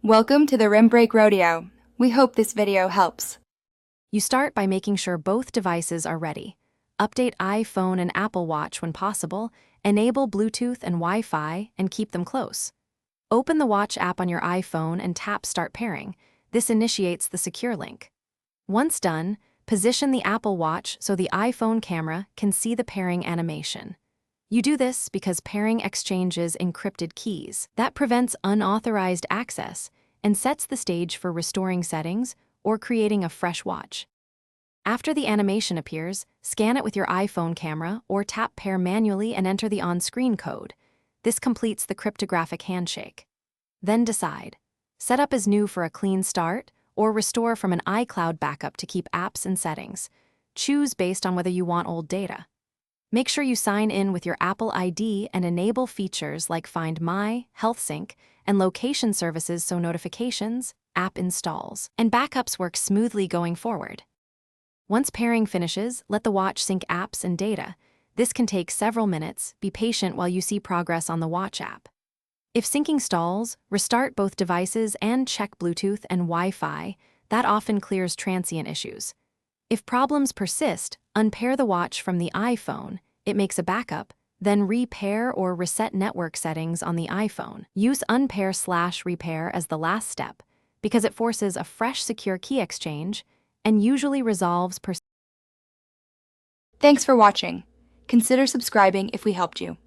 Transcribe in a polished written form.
Welcome to the Rim Break Rodeo. We hope this video helps. You start by making sure both devices are ready. Update iPhone and Apple Watch when possible, enable Bluetooth and Wi-Fi, and keep them close. Open the Watch app on your iPhone and tap Start Pairing. This initiates the secure link. Once done, position the Apple Watch so the iPhone camera can see the pairing animation. You do this because pairing exchanges encrypted keys. That prevents unauthorized access and sets the stage for restoring settings or creating a fresh watch. After the animation appears, scan it with your iPhone camera or tap pair manually and enter the on-screen code. This completes the cryptographic handshake. Then decide. Set up as new for a clean start or restore from an iCloud backup to keep apps and settings. Choose based on whether you want old data. Make sure you sign in with your Apple ID and enable features like Find My, Health Sync, and location services so notifications, app installs, and backups work smoothly going forward. Once pairing finishes, let the watch sync apps and data. This can take several minutes. Be patient while you see progress on the watch app. If syncing stalls, restart both devices and check Bluetooth and Wi-Fi. That often clears transient issues. If problems persist, unpair the watch from the iPhone. It makes a backup, then repair or reset network settings on the iPhone. Use unpair/repair as the last step because it forces a fresh secure key exchange and usually resolves. Thanks for watching. Consider subscribing if we helped you.